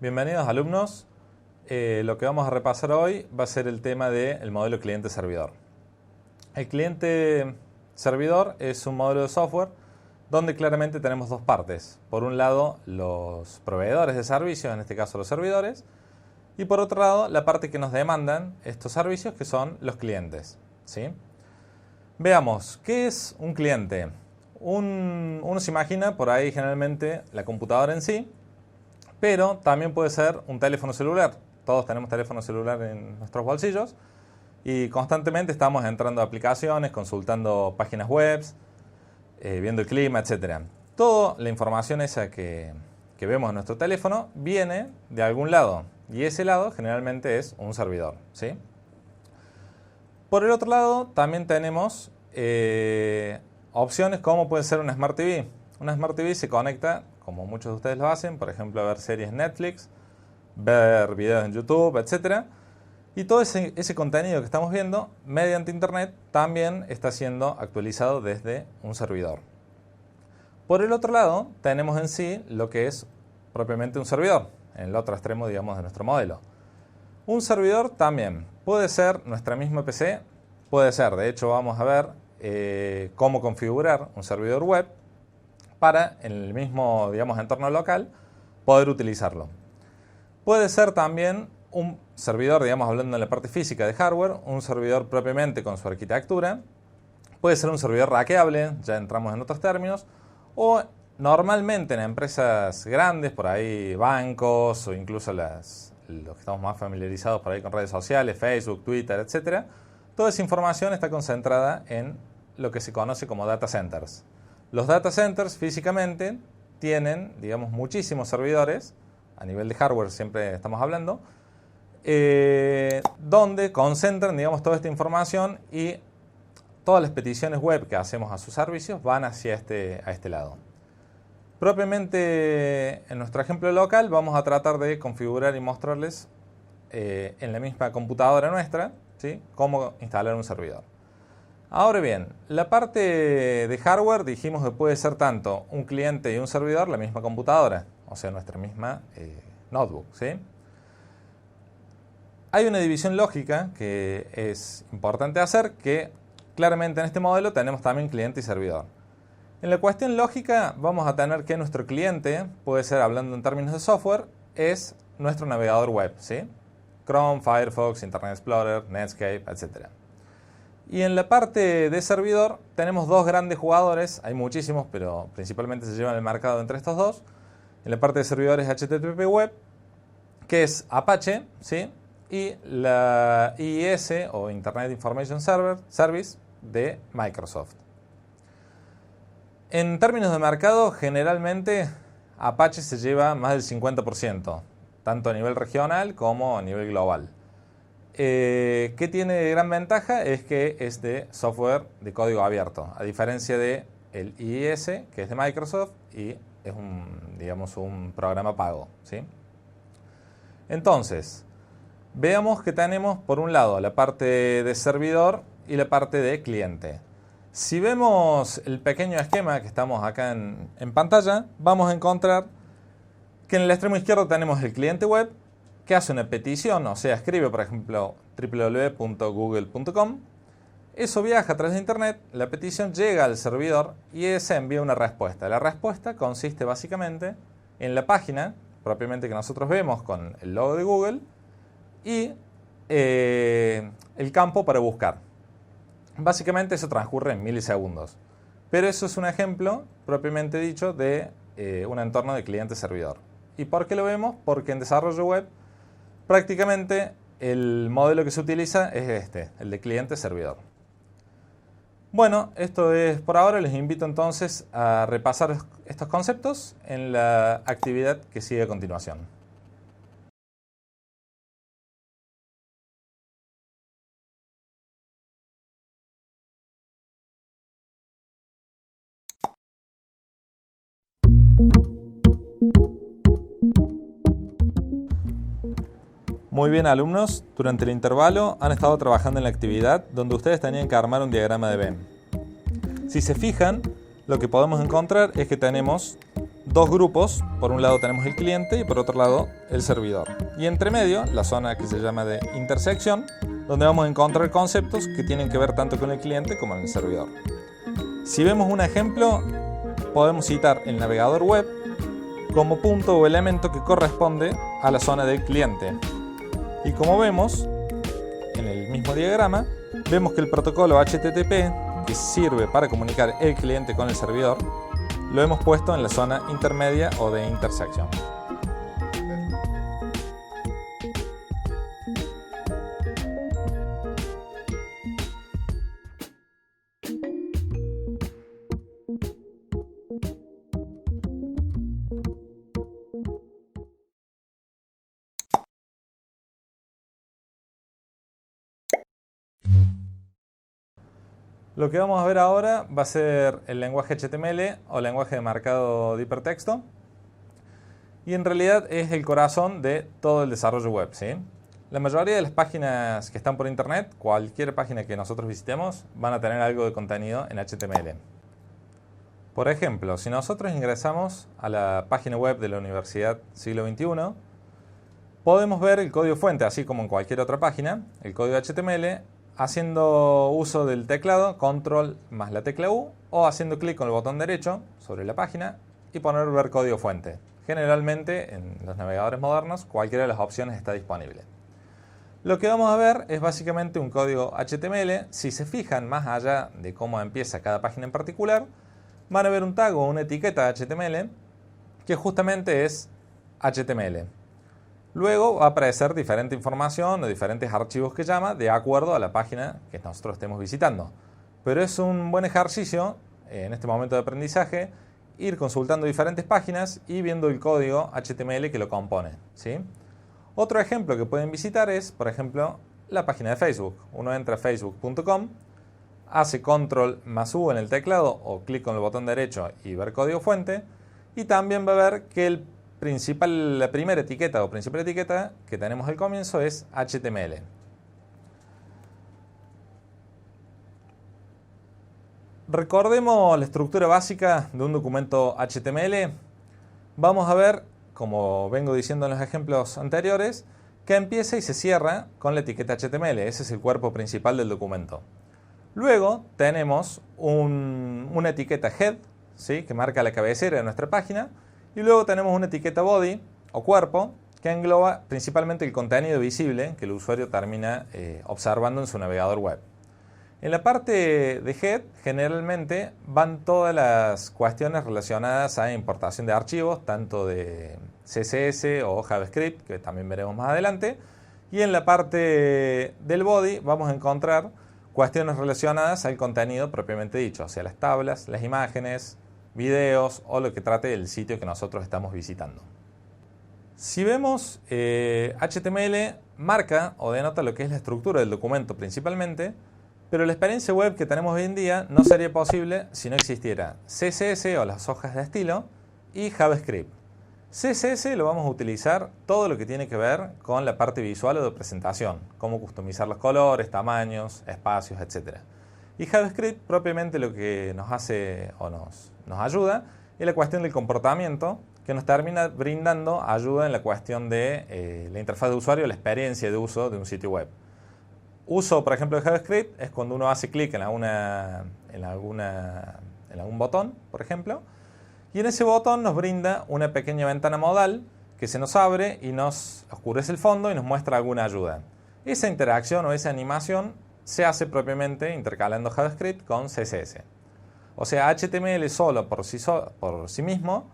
Bienvenidos alumnos. Lo que vamos a repasar hoy va a ser el tema del modelo cliente-servidor. El cliente-servidor es un modelo de software donde claramente tenemos dos partes. Por un lado, los proveedores de servicios, en este caso los servidores, y por otro lado, la parte que nos demandan estos servicios, que son los clientes, ¿sí? Veamos, ¿qué es un cliente? Uno se imagina por ahí generalmente la computadora en sí, pero también puede ser un teléfono celular. Todos tenemos teléfono celular en nuestros bolsillos y constantemente estamos entrando a aplicaciones, consultando páginas web, viendo el clima, etc. Toda la información esa que vemos en nuestro teléfono viene de algún lado y ese lado generalmente es un servidor, ¿sí? Por el otro lado también tenemos opciones como puede ser una Smart TV. Una Smart TV se conecta, como muchos de ustedes lo hacen, por ejemplo a ver series en Netflix, ver videos en YouTube, etc. Y todo ese contenido que estamos viendo mediante Internet también está siendo actualizado desde un servidor. Por el otro lado tenemos en sí lo que es propiamente un servidor, en el otro extremo, digamos, de nuestro modelo. Un servidor también puede ser nuestra misma PC, puede ser, de hecho vamos a ver cómo configurar un servidor web para en el mismo, digamos, entorno local poder utilizarlo. Puede ser también un servidor, digamos, hablando en la parte física de hardware, un servidor propiamente con su arquitectura. Puede ser un servidor rackable, ya entramos en otros términos, o normalmente en empresas grandes, por ahí bancos o incluso los que estamos más familiarizados por ahí con redes sociales, Facebook, Twitter, etc. Toda esa información está concentrada en lo que se conoce como data centers. Los data centers físicamente tienen, digamos, muchísimos servidores, a nivel de hardware siempre estamos hablando, donde concentran, digamos, toda esta información y todas las peticiones web que hacemos a sus servicios van hacia a este lado. Propiamente en nuestro ejemplo local vamos a tratar de configurar y mostrarles en la misma computadora nuestra, ¿sí?, cómo instalar un servidor. Ahora bien, la parte de hardware dijimos que puede ser tanto un cliente y un servidor, la misma computadora, o sea, nuestra misma notebook, ¿sí? Hay una división lógica que es importante hacer, que claramente en este modelo tenemos también cliente y servidor. En la cuestión lógica vamos a tener que nuestro cliente, puede ser hablando en términos de software, es nuestro navegador web, ¿sí? Chrome, Firefox, Internet Explorer, Netscape, etc. Y en la parte de servidor tenemos dos grandes jugadores, hay muchísimos, pero principalmente se llevan el mercado entre estos dos. En la parte de servidores HTTP Web, que es Apache, ¿sí?, y la IIS o Internet Information Service de Microsoft. En términos de mercado, generalmente Apache se lleva más del 50%, tanto a nivel regional como a nivel global. ¿Qué tiene de gran ventaja? Es que es de software de código abierto, a diferencia de el IIS, que es de Microsoft y es digamos, un programa pago, ¿sí? Entonces, veamos que tenemos por un lado la parte de servidor y la parte de cliente. Si vemos el pequeño esquema que estamos acá en pantalla, vamos a encontrar que en el extremo izquierdo tenemos el cliente web, que hace una petición, o sea, escribe, por ejemplo, www.google.com. Eso viaja a través de Internet, la petición llega al servidor y ese envía una respuesta. La respuesta consiste básicamente en la página, propiamente que nosotros vemos con el logo de Google, y el campo para buscar. Básicamente eso transcurre en milisegundos. Pero eso es un ejemplo, propiamente dicho, de un entorno de cliente-servidor. ¿Y por qué lo vemos? Porque en desarrollo web prácticamente el modelo que se utiliza es el de cliente-servidor. Bueno, esto es por ahora. Les invito entonces a repasar estos conceptos en la actividad que sigue a continuación. Muy bien, alumnos, durante el intervalo han estado trabajando en la actividad donde ustedes tenían que armar un diagrama de Venn. Si se fijan, lo que podemos encontrar es que tenemos dos grupos. Por un lado tenemos el cliente y por otro lado el servidor. Y entre medio, la zona que se llama de intersección, donde vamos a encontrar conceptos que tienen que ver tanto con el cliente como con el servidor. Si vemos un ejemplo, podemos citar el navegador web como punto o elemento que corresponde a la zona del cliente. Y como vemos en el mismo diagrama, vemos que el protocolo HTTP, que sirve para comunicar el cliente con el servidor, lo hemos puesto en la zona intermedia o de intersección. Lo que vamos a ver ahora va a ser el lenguaje HTML o lenguaje de marcado de hipertexto. Y en realidad es el corazón de todo el desarrollo web, ¿sí? La mayoría de las páginas que están por internet, cualquier página que nosotros visitemos, van a tener algo de contenido en HTML. Por ejemplo, si nosotros ingresamos a la página web de la Universidad Siglo XXI, podemos ver el código fuente, así como en cualquier otra página, el código HTML, haciendo uso del teclado control más la tecla U o haciendo clic con el botón derecho sobre la página y poner ver código fuente. Generalmente en los navegadores modernos cualquiera de las opciones está disponible. Lo que vamos a ver es básicamente un código HTML. Si se fijan más allá de cómo empieza cada página en particular, van a ver un tag o una etiqueta HTML que justamente es HTML. Luego va a aparecer diferente información o diferentes archivos que llama de acuerdo a la página que nosotros estemos visitando. Pero es un buen ejercicio en este momento de aprendizaje ir consultando diferentes páginas y viendo el código HTML que lo compone, ¿sí? Otro ejemplo que pueden visitar es, por ejemplo, la página de Facebook. Uno entra a facebook.com, hace control más U en el teclado o clic con el botón derecho y ver código fuente, y también va a ver que la primera etiqueta o principal etiqueta que tenemos al comienzo es HTML. Recordemos la estructura básica de un documento HTML. Vamos a ver, como vengo diciendo en los ejemplos anteriores, que empieza y se cierra con la etiqueta HTML. Ese es el cuerpo principal del documento. Luego tenemos una etiqueta head, ¿sí?, que marca la cabecera de nuestra página. Y luego tenemos una etiqueta body o cuerpo que engloba principalmente el contenido visible que el usuario termina observando en su navegador web. En la parte de head generalmente van todas las cuestiones relacionadas a importación de archivos, tanto de CSS o JavaScript, que también veremos más adelante. Y en la parte del body vamos a encontrar cuestiones relacionadas al contenido propiamente dicho, o sea, las tablas, las imágenes, videos o lo que trate el sitio que nosotros estamos visitando. Si vemos, HTML marca o denota lo que es la estructura del documento principalmente, pero la experiencia web que tenemos hoy en día no sería posible si no existiera CSS o las hojas de estilo y JavaScript. CSS lo vamos a utilizar todo lo que tiene que ver con la parte visual o de presentación, cómo customizar los colores, tamaños, espacios, etc. Y JavaScript propiamente lo que nos hace o nos ayuda es la cuestión del comportamiento, que nos termina brindando ayuda en la cuestión de la interfaz de usuario, la experiencia de uso de un sitio web. Uso, por ejemplo, de JavaScript es cuando uno hace clic en algún botón, por ejemplo, y en ese botón nos brinda una pequeña ventana modal que se nos abre y nos oscurece el fondo y nos muestra alguna ayuda. Esa interacción o esa animación se hace propiamente intercalando JavaScript con CSS. O sea, HTML solo por sí mismo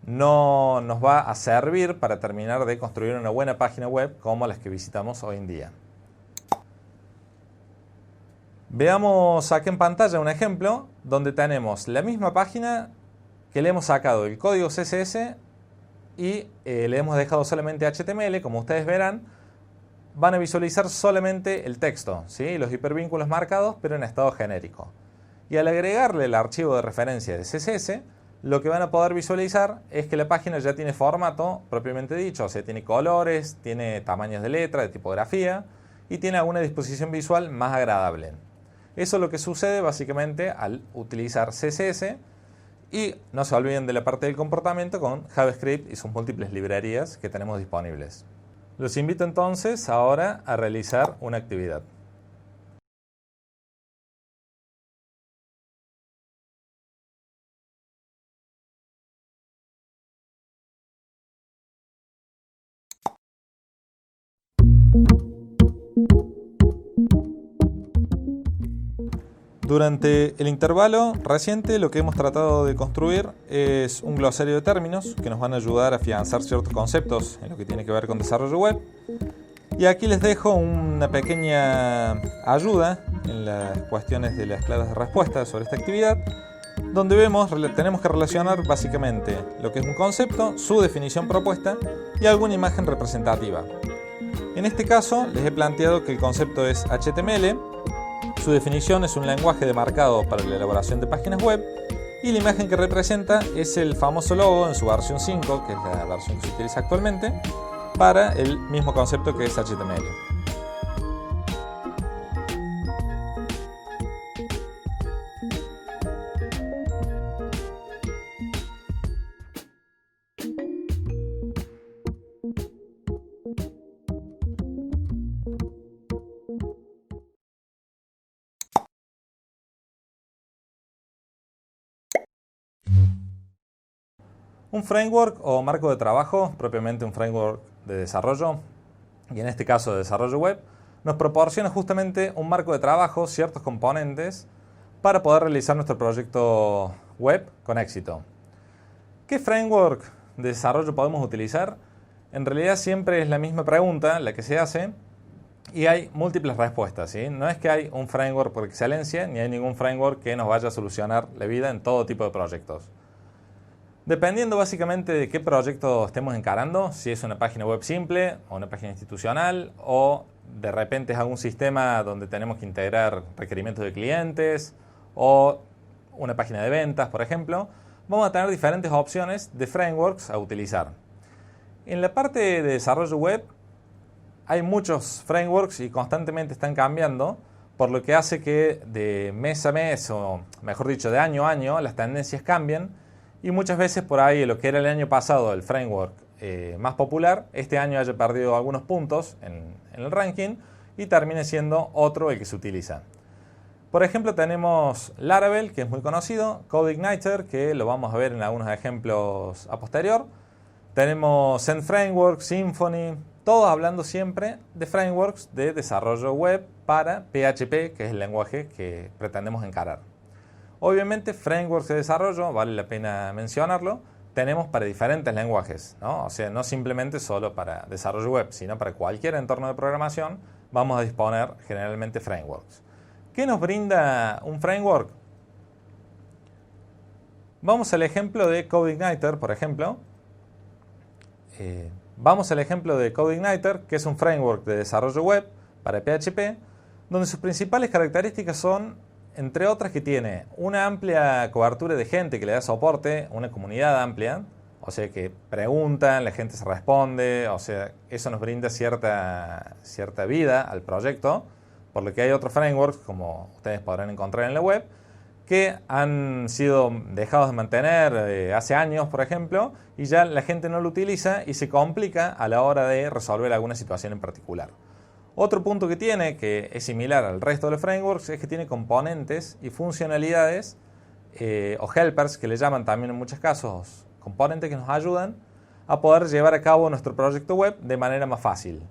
no nos va a servir para terminar de construir una buena página web como las que visitamos hoy en día. Veamos aquí en pantalla un ejemplo donde tenemos la misma página que le hemos sacado el código CSS y le hemos dejado solamente HTML. Como ustedes verán, van a visualizar solamente el texto, ¿sí?, los hipervínculos marcados, pero en estado genérico. Y al agregarle el archivo de referencia de CSS, lo que van a poder visualizar es que la página ya tiene formato propiamente dicho, o sea, tiene colores, tiene tamaños de letra, de tipografía y tiene alguna disposición visual más agradable. Eso es lo que sucede básicamente al utilizar CSS Y no se olviden de la parte del comportamiento con JavaScript y sus múltiples librerías que tenemos disponibles. Los invito entonces ahora a realizar una actividad. Durante el intervalo reciente lo que hemos tratado de construir es un glosario de términos que nos van a ayudar a afianzar ciertos conceptos en lo que tiene que ver con desarrollo web. Y aquí les dejo una pequeña ayuda en las cuestiones de las claves de respuesta sobre esta actividad, donde tenemos que relacionar básicamente lo que es un concepto, su definición propuesta y alguna imagen representativa. En este caso les he planteado que el concepto es HTML. Su definición es un lenguaje de marcado para la elaboración de páginas web y la imagen que representa es el famoso logo en su versión 5, que es la versión que se utiliza actualmente, para el mismo concepto que es HTML. Un framework o marco de trabajo, propiamente un framework de desarrollo, y en este caso de desarrollo web, nos proporciona justamente un marco de trabajo, ciertos componentes, para poder realizar nuestro proyecto web con éxito. ¿Qué framework de desarrollo podemos utilizar? En realidad siempre es la misma pregunta la que se hace y hay múltiples respuestas, ¿sí? No es que hay un framework por excelencia, ni hay ningún framework que nos vaya a solucionar la vida en todo tipo de proyectos. Dependiendo básicamente de qué proyecto estemos encarando, si es una página web simple o una página institucional o de repente es algún sistema donde tenemos que integrar requerimientos de clientes o una página de ventas, por ejemplo, vamos a tener diferentes opciones de frameworks a utilizar. En la parte de desarrollo web hay muchos frameworks y constantemente están cambiando, por lo que hace que de mes a mes, o mejor dicho de año a año, las tendencias cambian. Y muchas veces por ahí lo que era el año pasado el framework más popular, este año haya perdido algunos puntos en el ranking y termine siendo otro el que se utiliza. Por ejemplo tenemos Laravel, que es muy conocido, CodeIgniter, que lo vamos a ver en algunos ejemplos a posterior. Tenemos Zen Framework, Symfony, todos hablando siempre de frameworks de desarrollo web para PHP, que es el lenguaje que pretendemos encarar. Obviamente, frameworks de desarrollo, vale la pena mencionarlo, tenemos para diferentes lenguajes, ¿no? O sea, no simplemente solo para desarrollo web, sino para cualquier entorno de programación vamos a disponer generalmente frameworks. ¿Qué nos brinda un framework? Vamos al ejemplo de CodeIgniter, por ejemplo. Vamos al ejemplo de CodeIgniter, que es un framework de desarrollo web para PHP, donde sus principales características son, entre otras, que tiene una amplia cobertura de gente que le da soporte, una comunidad amplia, o sea que preguntan, la gente se responde, o sea, eso nos brinda cierta vida al proyecto, por lo que hay otros frameworks, como ustedes podrán encontrar en la web, que han sido dejados de mantener hace años, por ejemplo, y ya la gente no lo utiliza y se complica a la hora de resolver alguna situación en particular. Otro punto que tiene, que es similar al resto de los frameworks, es que tiene componentes y funcionalidades o helpers, que le llaman también en muchos casos, componentes que nos ayudan a poder llevar a cabo nuestro proyecto web de manera más fácil.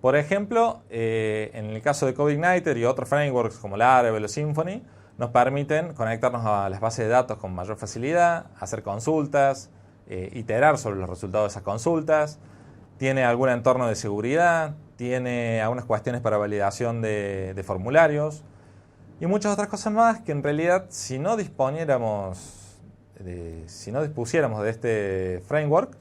Por ejemplo, en el caso de CodeIgniter y otros frameworks como Laravel o Symfony, nos permiten conectarnos a las bases de datos con mayor facilidad, hacer consultas, iterar sobre los resultados de esas consultas. Tiene algún entorno de seguridad, tiene algunas cuestiones para validación de formularios y muchas otras cosas más que en realidad si no dispusiéramos de este framework,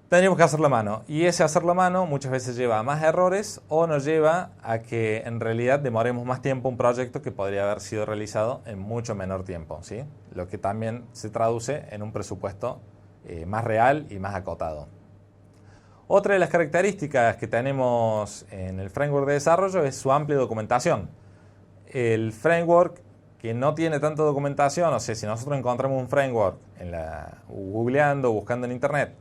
tendríamos que hacerlo a mano. Y ese hacerlo a mano muchas veces lleva a más errores o nos lleva a que en realidad demoremos más tiempo un proyecto que podría haber sido realizado en mucho menor tiempo, ¿sí? Lo que también se traduce en un presupuesto más real y más acotado. Otra de las características que tenemos en el framework de desarrollo es su amplia documentación. El framework que no tiene tanta documentación, o sea, si nosotros encontramos un framework googleando o buscando en internet,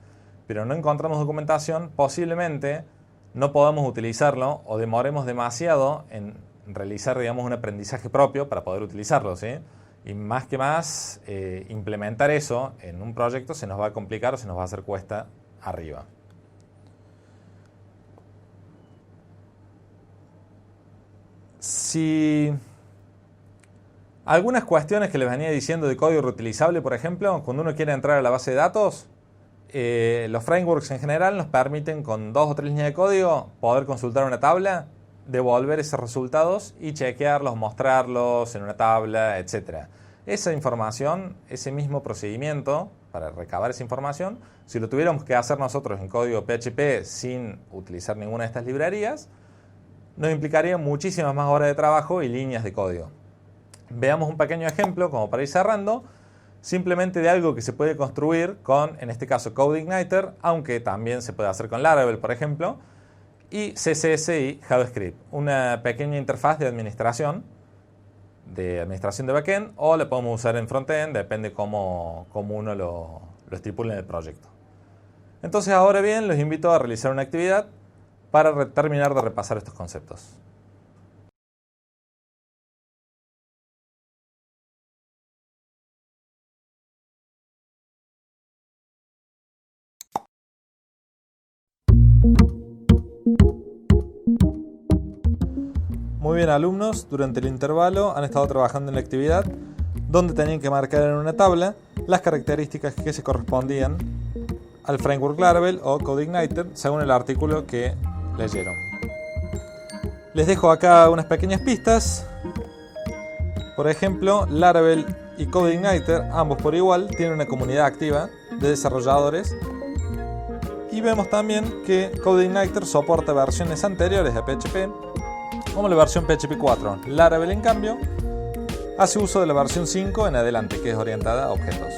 pero no encontramos documentación, posiblemente no podamos utilizarlo o demoremos demasiado en realizar, digamos, un aprendizaje propio para poder utilizarlo, ¿sí? Y más que más, implementar eso en un proyecto se nos va a complicar o se nos va a hacer cuesta arriba. Si algunas cuestiones que les venía diciendo de código reutilizable, por ejemplo, cuando uno quiere entrar a la base de datos, los frameworks en general nos permiten con 2 o 3 líneas de código poder consultar una tabla, devolver esos resultados y chequearlos, mostrarlos en una tabla, etc. Esa información, ese mismo procedimiento para recabar esa información, si lo tuviéramos que hacer nosotros en código PHP sin utilizar ninguna de estas librerías, nos implicaría muchísimas más horas de trabajo y líneas de código. Veamos un pequeño ejemplo, como para ir cerrando, simplemente de algo que se puede construir con, en este caso, CodeIgniter, aunque también se puede hacer con Laravel, por ejemplo, y CSS y JavaScript. Una pequeña interfaz de administración de backend, o la podemos usar en frontend, depende cómo uno lo estipule en el proyecto. Entonces, ahora bien, los invito a realizar una actividad para terminar de repasar estos conceptos. Muy bien, alumnos, durante el intervalo han estado trabajando en la actividad donde tenían que marcar en una tabla las características que se correspondían al framework Laravel o CodeIgniter según el artículo que leyeron. Les dejo acá unas pequeñas pistas. Por ejemplo, Laravel y CodeIgniter, ambos por igual, tienen una comunidad activa de desarrolladores. Y vemos también que CodeIgniter soporta versiones anteriores a PHP, como la versión PHP 4. Laravel, en cambio, hace uso de la versión 5 en adelante, que es orientada a objetos.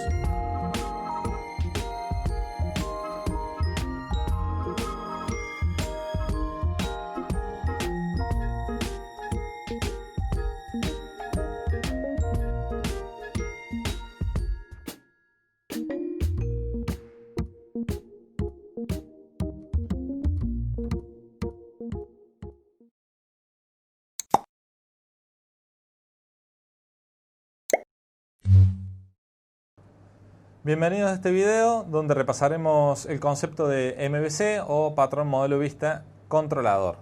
Bienvenidos a este video donde repasaremos el concepto de MVC o patrón modelo vista controlador.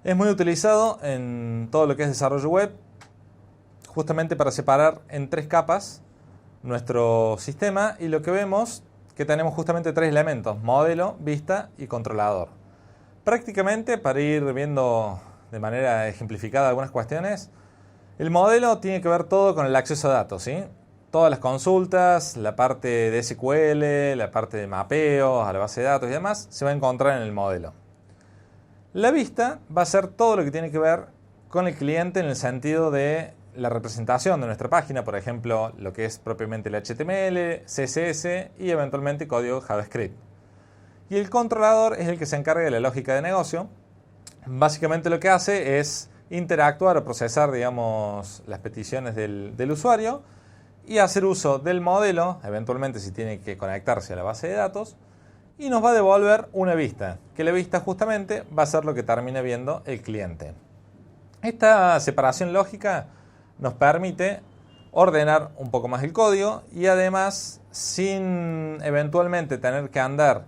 Es muy utilizado en todo lo que es desarrollo web, justamente para separar en 3 capas nuestro sistema, y lo que vemos que tenemos justamente 3 elementos: modelo, vista y controlador. Prácticamente, para ir viendo de manera ejemplificada algunas cuestiones, el modelo tiene que ver todo con el acceso a datos, ¿sí? Todas las consultas, la parte de SQL, la parte de mapeos a la base de datos y demás, se va a encontrar en el modelo. La vista va a ser todo lo que tiene que ver con el cliente en el sentido de la representación de nuestra página, por ejemplo, lo que es propiamente el HTML, CSS y eventualmente código JavaScript. Y el controlador es el que se encarga de la lógica de negocio. Básicamente lo que hace es interactuar o procesar, digamos, las peticiones del usuario y hacer uso del modelo, eventualmente si tiene que conectarse a la base de datos, y nos va a devolver una vista, que la vista justamente va a ser lo que termine viendo el cliente. Esta separación lógica nos permite ordenar un poco más el código y además, sin eventualmente tener que andar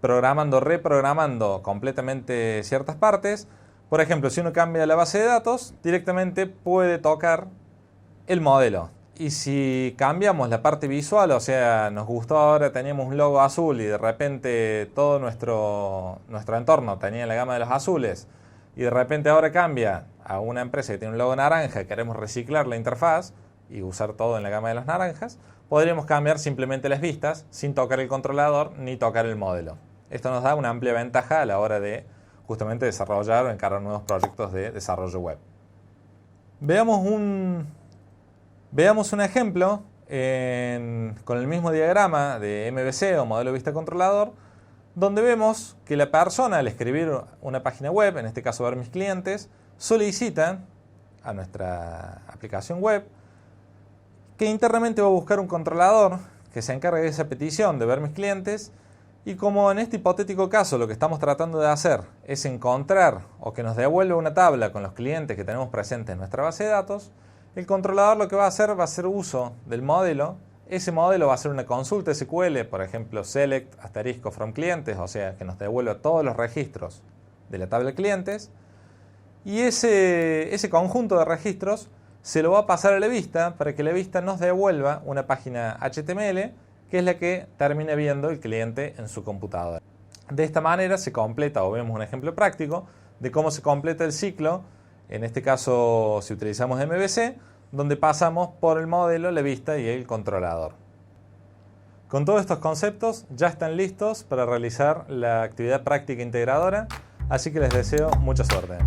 programando, reprogramando completamente ciertas partes. Por ejemplo, si uno cambia la base de datos, directamente puede tocar el modelo. Y si cambiamos la parte visual, o sea, nos gustó ahora, teníamos un logo azul y de repente todo nuestro entorno tenía la gama de los azules, y de repente ahora cambia a una empresa que tiene un logo naranja y queremos reciclar la interfaz y usar todo en la gama de las naranjas, podríamos cambiar simplemente las vistas sin tocar el controlador ni tocar el modelo. Esto nos da una amplia ventaja a la hora de justamente desarrollar o encargar nuevos proyectos de desarrollo web. Veamos un ejemplo con el mismo diagrama de MVC o modelo vista controlador, donde vemos que la persona, al escribir una página web, en este caso ver mis clientes, solicita a nuestra aplicación web que internamente va a buscar un controlador que se encargue de esa petición de ver mis clientes. Y como en este hipotético caso lo que estamos tratando de hacer es encontrar o que nos devuelva una tabla con los clientes que tenemos presentes en nuestra base de datos, el controlador lo que va a hacer uso del modelo. Ese modelo va a hacer una consulta SQL, por ejemplo, select * from clientes, o sea, que nos devuelva todos los registros de la tabla de clientes. Y ese conjunto de registros se lo va a pasar a la vista para que la vista nos devuelva una página HTML que es la que termine viendo el cliente en su computadora. De esta manera se completa, o vemos un ejemplo práctico, de cómo se completa el ciclo, en este caso si utilizamos MVC, donde pasamos por el modelo, la vista y el controlador. Con todos estos conceptos ya están listos para realizar la actividad práctica integradora, así que les deseo mucha suerte.